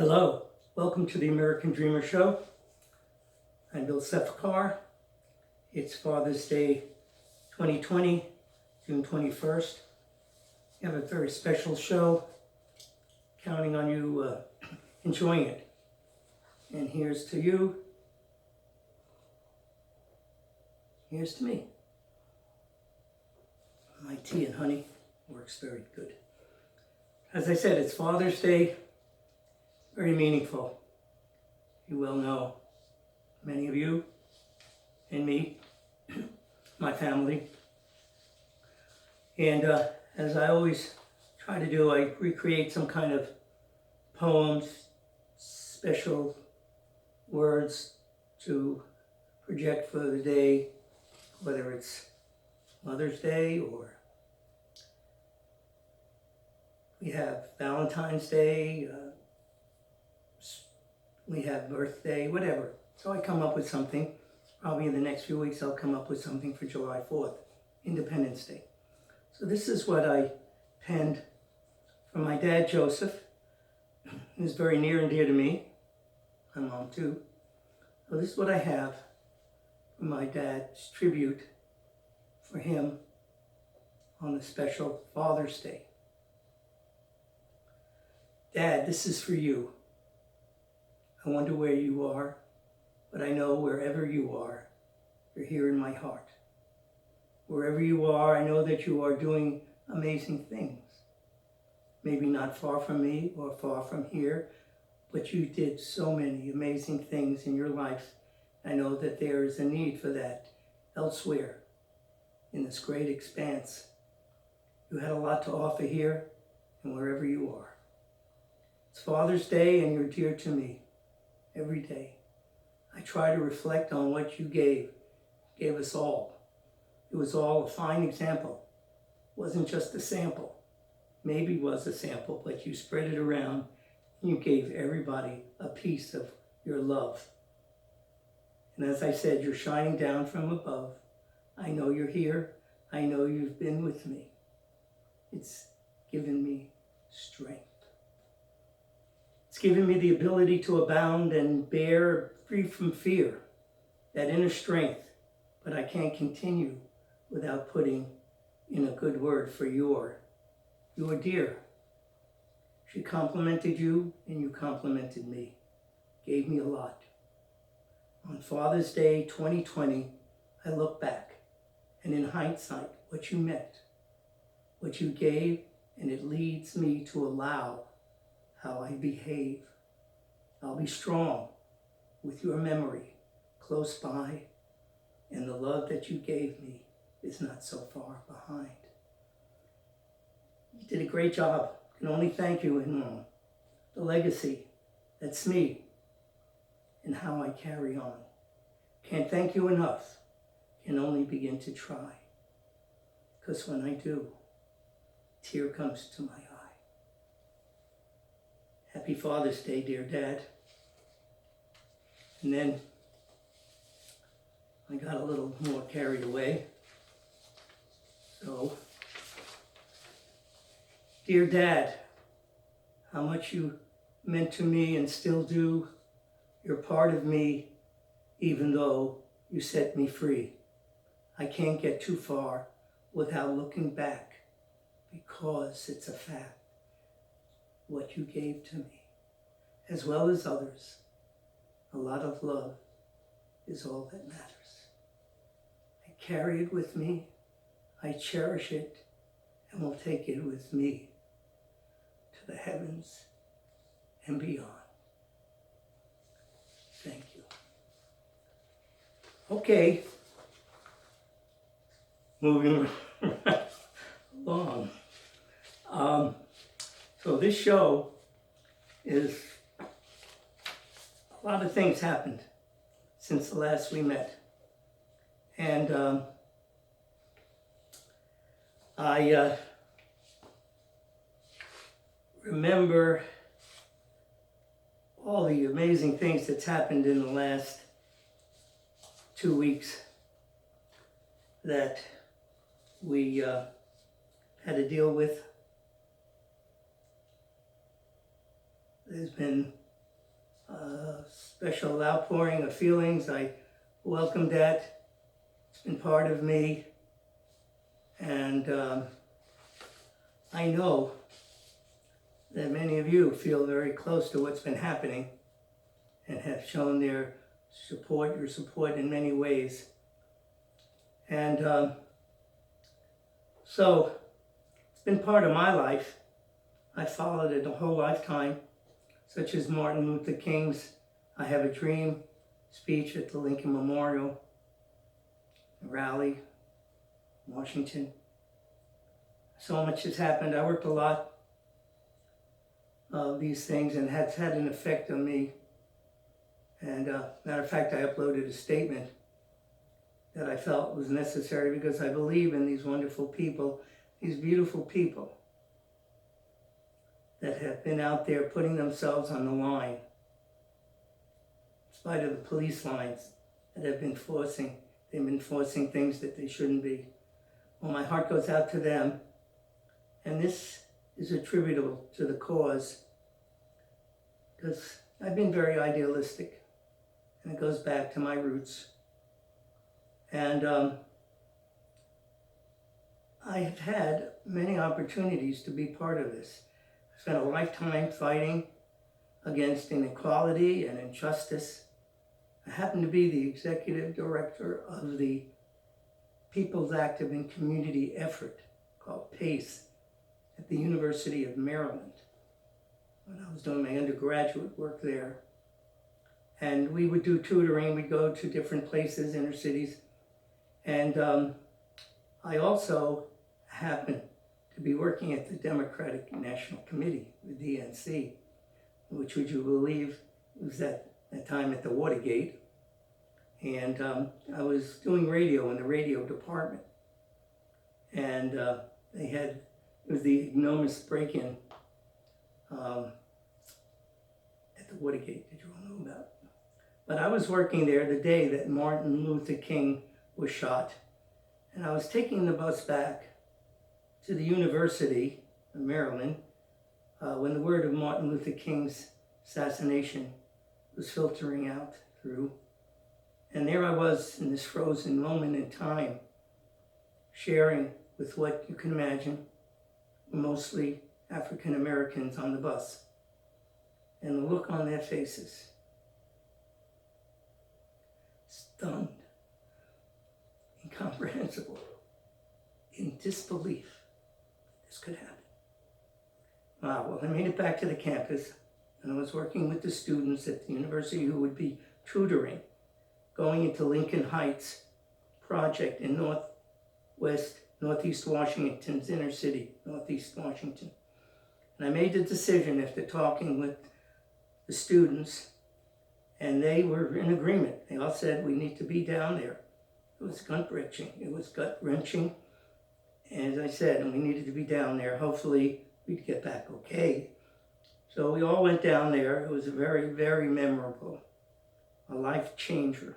Hello, welcome to the American Dreamer Show. I'm Bill Sefkar. It's Father's Day 2020, June 21st. We have a very special show, counting on you enjoying it. And here's to you, here's to me. My tea and honey works very good. As I said, it's Father's Day, very meaningful. You well know, many of you and me, my family. And as I always try to do, I recreate some kind of poems, special words to project for the day, whether it's Mother's Day or we have Valentine's Day, we have birthday, whatever. So I come up with something. Probably in the next few weeks I'll come up with something for July 4th, Independence Day. So this is what I penned from my dad, Joseph, who's very near and dear to me, my mom too. So this is what I have from my dad's tribute for him on the special Father's Day. Dad, this is for you. I wonder where you are, but I know wherever you are, you're here in my heart. Wherever you are, I know that you are doing amazing things. Maybe not far from me or far from here, but you did so many amazing things in your life. I know that there is a need for that elsewhere in this great expanse. You had a lot to offer here and wherever you are. It's Father's Day and you're dear to me. Every day, I try to reflect on what you gave us all. It was all a fine example. It wasn't just a sample. Maybe it was a sample, but you spread it around and you gave everybody a piece of your love. And as I said, you're shining down from above. I know you're here. I know you've been with me. It's given me strength. It's given me the ability to abound and bear free from fear, that inner strength, but I can't continue without putting in a good word for your dear. She complimented you and you complimented me, gave me a lot. On Father's Day 2020, I look back and in hindsight, what you meant, what you gave, and it leads me to allow how I behave. I'll be strong with your memory close by, and the love that you gave me is not so far behind. You did a great job. I can only thank you and Mom. The legacy, that's me, and how I carry on. Can't thank you enough. Can only begin to try. Because when I do, a tear comes to my eye. Happy Father's Day, dear Dad. And then I got a little more carried away. So, dear Dad, how much you meant to me and still do. You're part of me, even though you set me free. I can't get too far without looking back, because it's a fact. What you gave to me, as well as others, a lot of love is all that matters. I carry it with me, I cherish it, and will take it with me to the heavens and beyond. Thank you. Okay, moving along. So this show is, a lot of things happened since the last we met. And I remember all the amazing things that's happened in the last 2 weeks that we had to deal with. There's been special outpouring of feelings. I welcome that. It's been part of me. And I know that many of you feel very close to what's been happening and have shown your support in many ways. And so it's been part of my life. I followed it a whole lifetime, such as Martin Luther King's I Have a Dream speech at the Lincoln Memorial rally, Washington. So much has happened. I worked a lot of these things and has had an effect on me. And matter of fact, I uploaded a statement that I felt was necessary because I believe in these wonderful people, these beautiful people that have been out there putting themselves on the line, in spite of the police lines that have been forcing things that they shouldn't be. Well, my heart goes out to them, and this is attributable to the cause because I've been very idealistic, and it goes back to my roots. And I have had many opportunities to be part of this. I spent a lifetime fighting against inequality and injustice. I happen to be the executive director of the People's Active and Community Effort called PACE at the University of Maryland when I was doing my undergraduate work there. And we would do tutoring. We'd go to different places, inner cities. And I also happened to be working at the Democratic National Committee, the DNC, which, would you believe, was at that time at the Watergate. And I was doing radio in the radio department. And it was the enormous break-in at the Watergate that you all know about. But I was working there the day that Martin Luther King was shot. And I was taking the bus back to the University of Maryland when the word of Martin Luther King's assassination was filtering out through. And there I was in this frozen moment in time, sharing with what you can imagine, mostly African Americans on the bus. And the look on their faces, stunned, incomprehensible, in disbelief this could happen. Well, I made it back to the campus, and I was working with the students at the university who would be tutoring, going into Lincoln Heights project in Northeast Washington's inner city, Northeast Washington. And I made the decision after talking with the students, and they were in agreement. They all said, we need to be down there. It was gut-wrenching. And as I said, and we needed to be down there. Hopefully, we'd get back okay. So we all went down there. It was a very, very memorable, a life changer.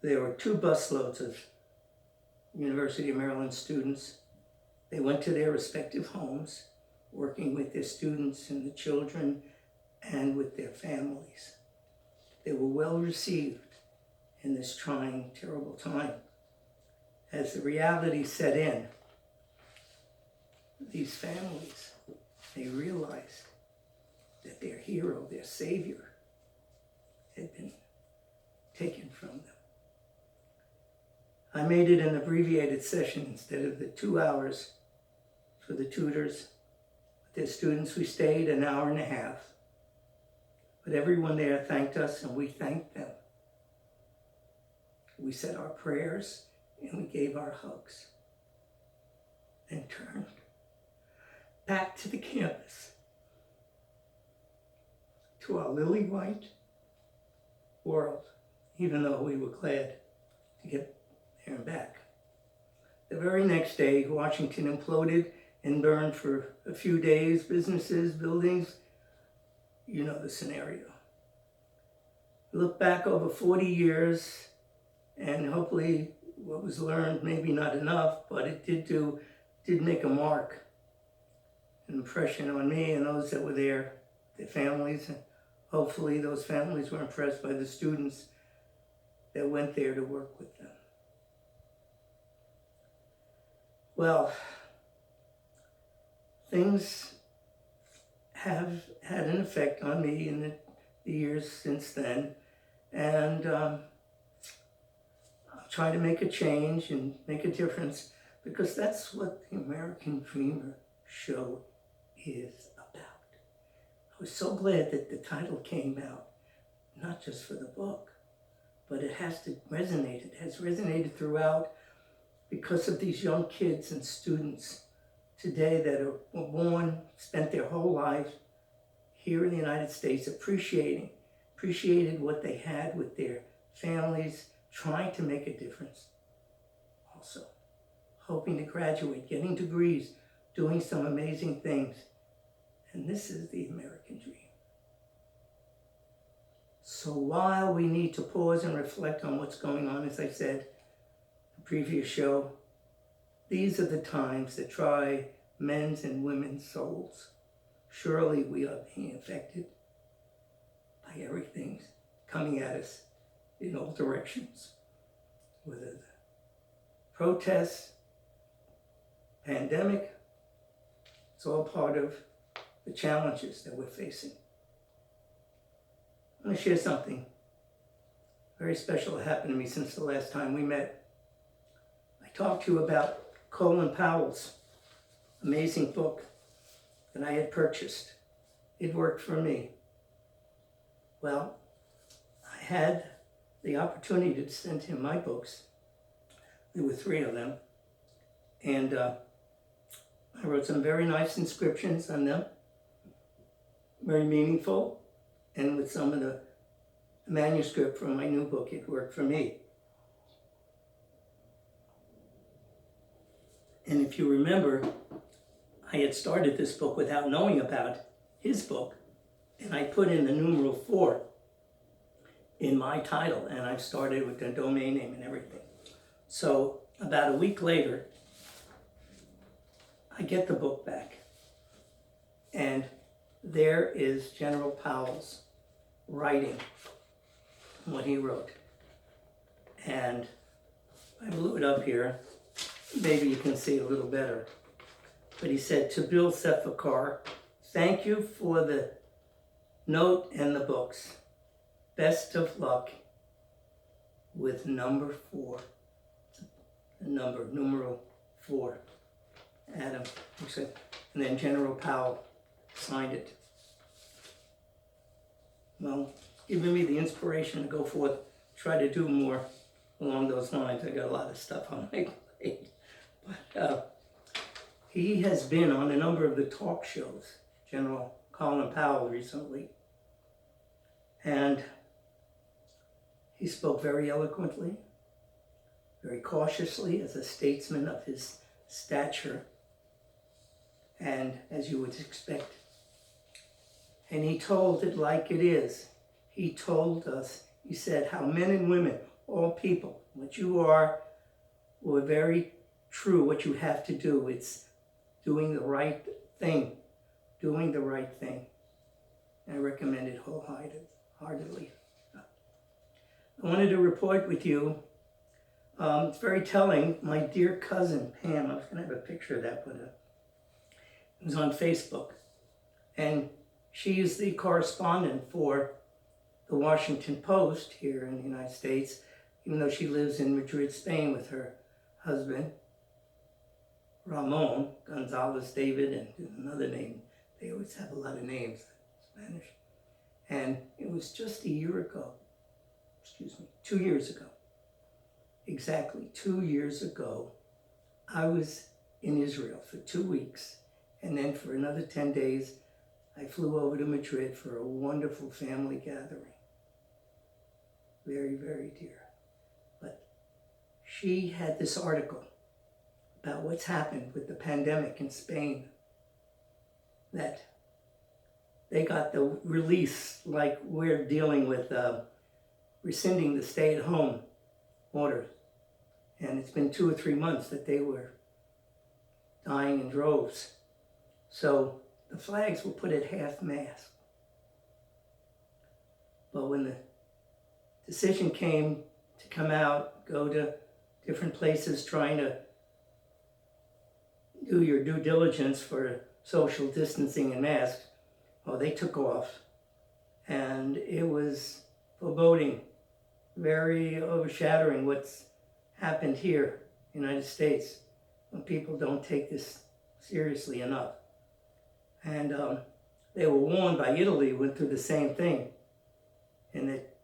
There were 2 busloads of University of Maryland students. They went to their respective homes, working with their students and the children and with their families. They were well received in this trying, terrible time. As the reality set in, these families, they realized that their hero, their savior, had been taken from them. I made it an abbreviated session instead of the 2 hours for the tutors. With their students, we stayed an hour and a half. But everyone there thanked us, and we thanked them. We said our prayers, and we gave our hugs. Then turned back to the campus, to our lily white world, even though we were glad to get there and back. The very next day, Washington imploded and burned for a few days. Businesses, buildings, you know the scenario. Look back over 40 years, and hopefully what was learned, maybe not enough, but it did make a mark, an impression on me and those that were there, their families, and Hopefully those families were impressed by the students that went there to work with them. Well, things have had an effect on me in the years since then, and I'll try to make a change and make a difference, because that's what the American Dreamer show is about. I was so glad that the title came out, not just for the book, but it has to resonate. It has resonated throughout because of these young kids and students today that were born, spent their whole life here in the United States appreciated what they had with their families, trying to make a difference. Also, hoping to graduate, getting degrees, doing some amazing things. And this is the American dream. So while we need to pause and reflect on what's going on, as I said in the previous show, these are the times that try men's and women's souls. Surely we are being affected by everything coming at us in all directions. Whether the protests, pandemic, it's all part of the challenges that we're facing. I'm going to share something very special that happened to me since the last time we met. I talked to you about Colin Powell's amazing book that I had purchased. It worked for me. Well, I had the opportunity to send him my books. There were 3 of them. And I wrote some very nice inscriptions on them, very meaningful. And with some of the manuscript from my new book, it worked for me. And if you remember, I had started this book without knowing about his book, and I put in the numeral 4 in my title, and I started with the domain name and everything. So about a week later, I get the book back, and there is General Powell's writing, what he wrote. And I blew it up here. Maybe you can see a little better. But he said, to Bill Sefakar, thank you for the note and the books. Best of luck with number 4. The number, numeral 4. Adam, he said, and then General Powell signed it. Well, giving me the inspiration to go forth, try to do more along those lines. I got a lot of stuff on my plate. But he has been on a number of the talk shows, General Colin Powell recently. And he spoke very eloquently, very cautiously as a statesman of his stature, and as you would expect. And he told it like it is. He told us, he said, how men and women, all people, what you are, were very true, what you have to do. It's doing the right thing, doing the right thing. I recommend it wholeheartedly. I wanted to report with you, it's very telling, my dear cousin, Pam, I was going to have a picture of that, but it was on Facebook. And she is the correspondent for the Washington Post here in the United States, even though she lives in Madrid, Spain with her husband, Ramon Gonzalez David, and another name. They always have a lot of names in Spanish. And it was just a year ago, 2 years ago, exactly 2 years ago, I was in Israel for 2 weeks. And then for another 10 days, I flew over to Madrid for a wonderful family gathering. Very, very dear. But she had this article about what's happened with the pandemic in Spain, that they got the release like we're dealing with rescinding the stay-at-home order. And it's been 2 or 3 months that they were dying in droves. So the flags were put at half-mast. But when the decision came to come out, go to different places trying to do your due diligence for social distancing and masks, well, they took off. And it was foreboding, very overshadowing what's happened here in the United States when people don't take this seriously enough. And they were warned by Italy, went through the same thing. And that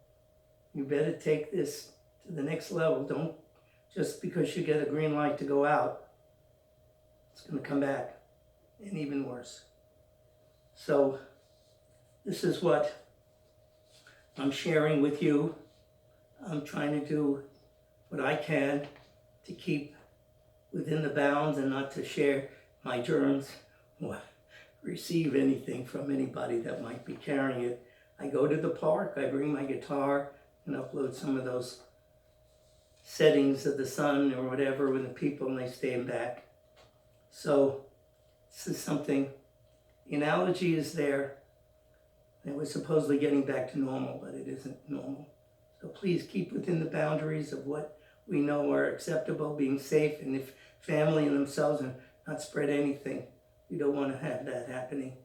you better take this to the next level. Don't, just because you get a green light to go out, it's going to come back, and even worse. So this is what I'm sharing with you. I'm trying to do what I can to keep within the bounds and not to share my germs or receive anything from anybody that might be carrying it. I go to the park, I bring my guitar and upload some of those settings of the sun or whatever with the people, and they stay back. So this is something, the analogy is there, and we're supposedly getting back to normal, but it isn't normal. So please keep within the boundaries of what we know are acceptable, being safe, and if family and themselves, and not spread anything. We don't want to have that happening.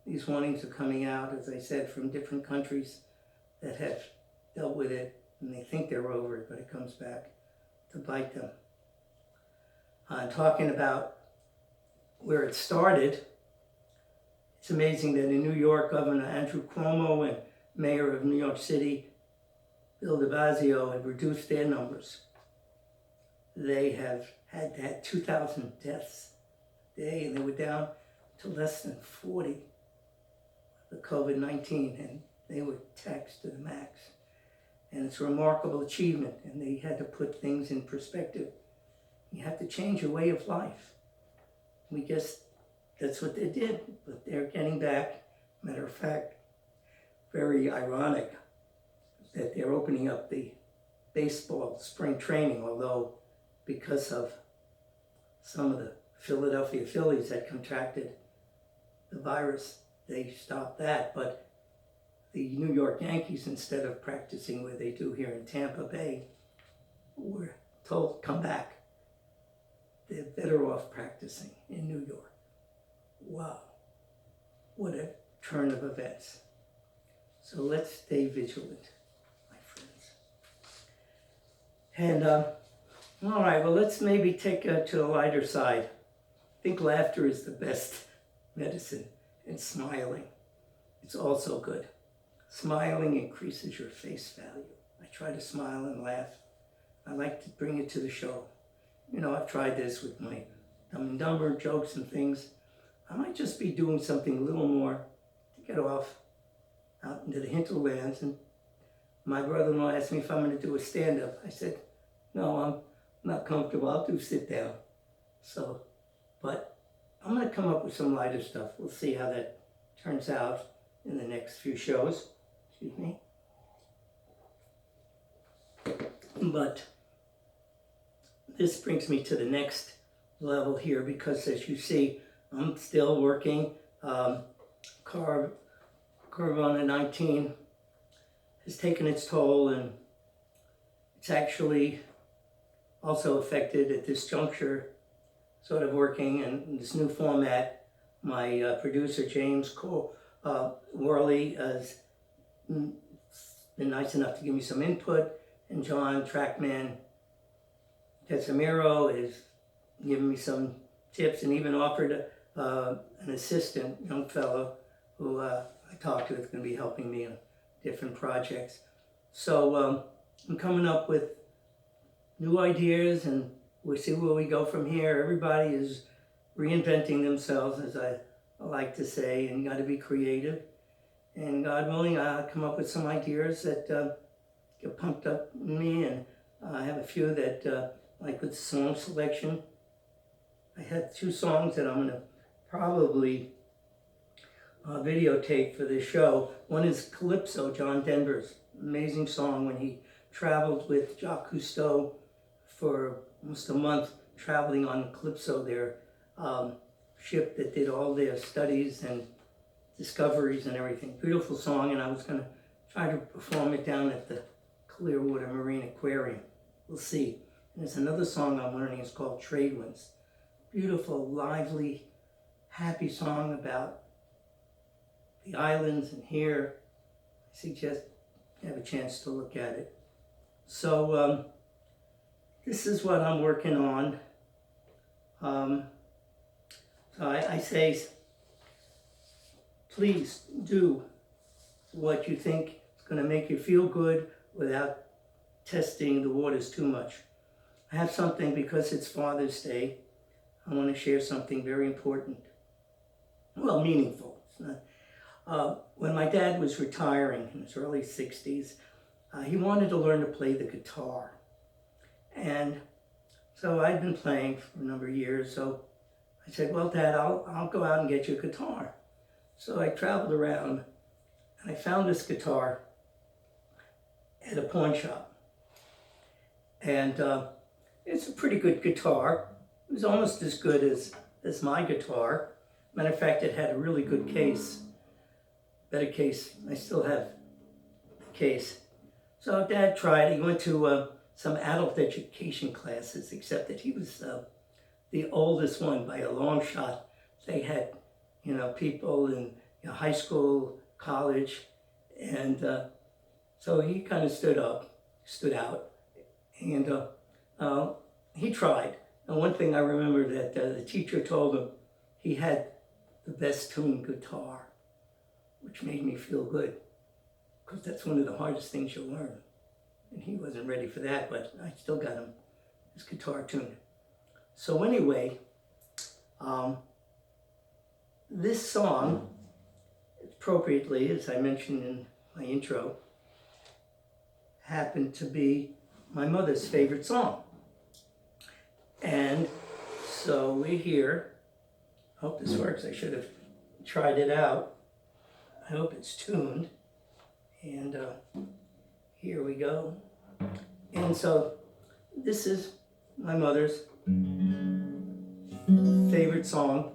These warnings are coming out, as I said, from different countries that have dealt with it, and they think they're over it, but it comes back to bite them. Talking about where it started, it's amazing that in New York, Governor Andrew Cuomo and Mayor of New York City, Bill de Blasio, have reduced their numbers. They have had 2,000 deaths a day, and they were down to less than 40 the COVID-19, and they were taxed to the max. And it's a remarkable achievement, and they had to put things in perspective. You have to change your way of life. We guess that's what they did, but they're getting back. Matter of fact, very ironic that they're opening up the baseball spring training, although because of some of the Philadelphia Phillies that contracted the virus, they stopped that. But the New York Yankees, instead of practicing where they do here in Tampa Bay, were told, come back. They're better off practicing in New York. Wow, what a turn of events. So let's stay vigilant, my friends. And all right, well, let's maybe take it to the lighter side. I think laughter is the best medicine, and smiling. It's also good. Smiling increases your face value. I try to smile and laugh. I like to bring it to the show. You know, I've tried this with my Dumb and Dumber jokes and things. I might just be doing something a little more to get off out into the hinterlands. And my brother-in-law asked me if I'm going to do a stand-up. I said, no, I'm not comfortable. I'll do sit down. So, but I'm going to come up with some lighter stuff. We'll see how that turns out in the next few shows. Excuse me. But this brings me to the next level here, because as you see, I'm still working. Corona-19 has taken its toll, and it's actually also affected at this juncture, sort of working in this new format. My producer, James Worley, has been nice enough to give me some input, and John Trackman Casimiro is giving me some tips, and even offered an assistant, young fellow, who I talked to, is going to be helping me on different projects. So I'm coming up with new ideas, and we'll see where we go from here. Everybody is reinventing themselves, as I like to say, and you got to be creative. And God willing, I'll come up with some ideas that get pumped up in me, and I have a few that, like with song selection, I have 2 songs that I'm going to probably videotape for this show. One is Calypso, John Denver's amazing song when he traveled with Jacques Cousteau for almost a month, traveling on Calypso, their ship that did all their studies and discoveries and everything. Beautiful song, and I was going to try to perform it down at the Clearwater Marine Aquarium. We'll see. And there's another song I'm learning. It's called Trade Winds. Beautiful, lively, happy song about the islands. And here, I suggest you have a chance to look at it. So this is what I'm working on. So I say, please do what you think is going to make you feel good without testing the waters too much. I have something, because it's Father's Day, I want to share something very important. Well, meaningful. It's not. When my dad was retiring in his early 60s, he wanted to learn to play the guitar. And so I'd been playing for a number of years, so I said, well, Dad, I'll go out and get you a guitar. So I traveled around and I found this guitar at a pawn shop. And it's a pretty good guitar. It was almost as good as my guitar. Matter of fact, it had a really good case. Better case. I still have the case. So Dad tried. He went to some adult education classes, except that he was the oldest one by a long shot. They had, people in high school, college, and so he kind of stood out, and he tried. And one thing I remember that the teacher told him he had the best tuned guitar, which made me feel good, because that's one of the hardest things you'll learn. And he wasn't ready for that, but I still got him his guitar tuned. So anyway, this song, appropriately, as I mentioned in my intro, happened to be my mother's favorite song. And so we're here. I hope this works. I should have tried it out. I hope it's tuned. And here we go. And so this is my mother's favorite song.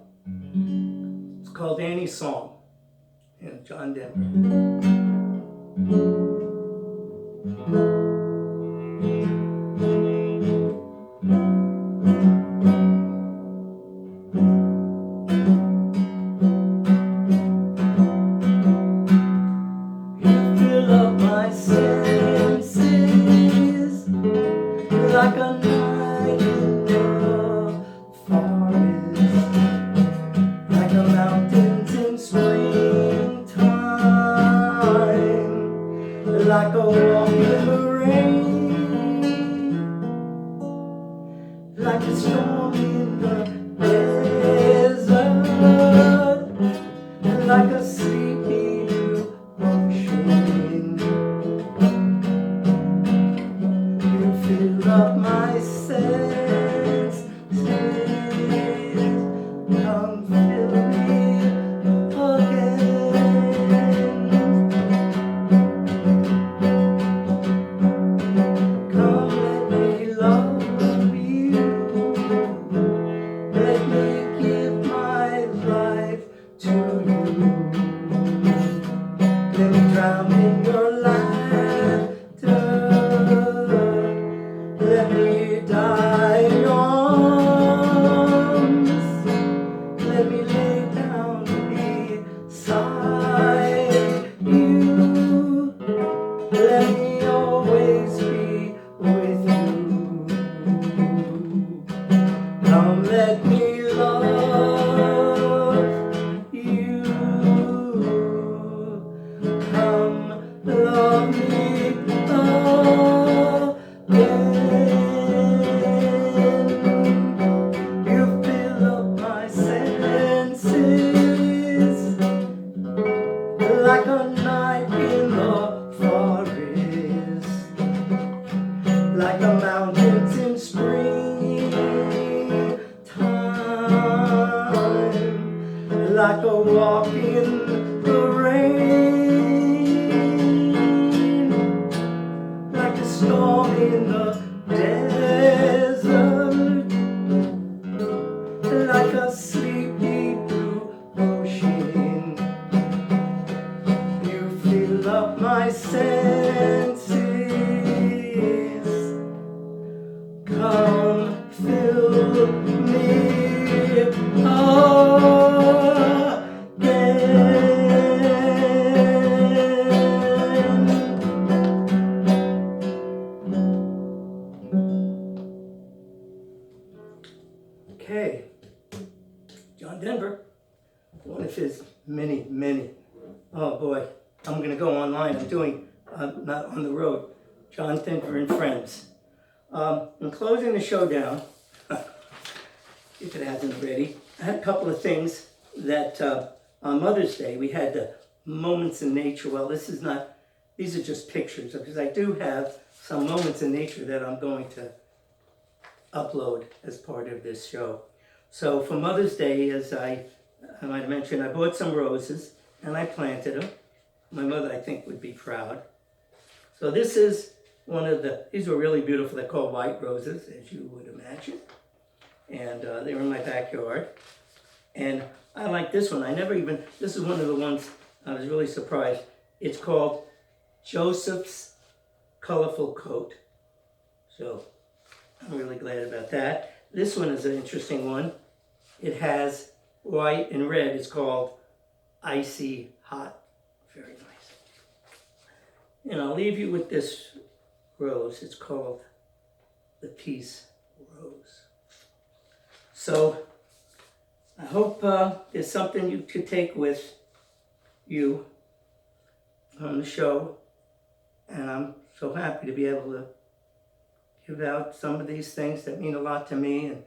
It's called Annie's Song, and John Denver. Like a night in the forest, like the mountains in springtime, like a walk in the rain, like a storm in the desert, like a sleepy ocean. Fill up my senses, come fill me again. Come let me love you, let me give my life to you, let me drown in your laughter. Let me die in your arms. Let me lay down beside you. Let me always be with you. Come, let me love you. Come, love me again. Like a night in the forest, up my senses. Come fill me again. Okay, John Denver, one of his many, oh boy, I'm going to go online. I'm doing, not on the road, John Denver and Friends. In closing the show down, if it hasn't already, I had a couple of things that on Mother's Day we had the moments in nature. Well, these are just pictures, because I do have some moments in nature that I'm going to upload as part of this show. So for Mother's Day, as I might have mentioned, I bought some roses and I planted them. My mother, I think, would be proud. So this is these were really beautiful. They're called white roses, as you would imagine. And they were in my backyard. And I like this one. This is one of the ones I was really surprised. It's called Joseph's Colorful Coat. So I'm really glad about that. This one is an interesting one. It has white and red. It's called Icy Hot. Very nice. And I'll leave you with this rose. It's called the Peace Rose. So I hope there's something you could take with you on the show. And I'm so happy to be able to give out some of these things that mean a lot to me. And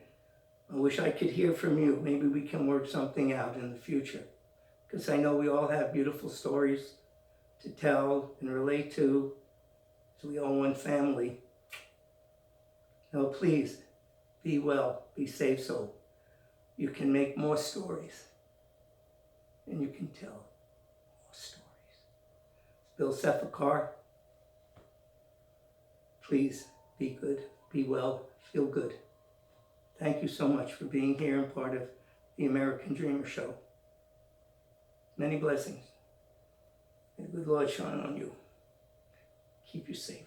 I wish I could hear from you. Maybe we can work something out in the future. Because I know we all have beautiful stories to tell and relate to. So we all one family. Now please, be well, be safe, so you can make more stories. And you can tell more stories. Bill Sefakar, please be good, be well, feel good. Thank you so much for being here and part of the American Dreamer Show. Many blessings. May the good Lord shine on you. Keep you safe.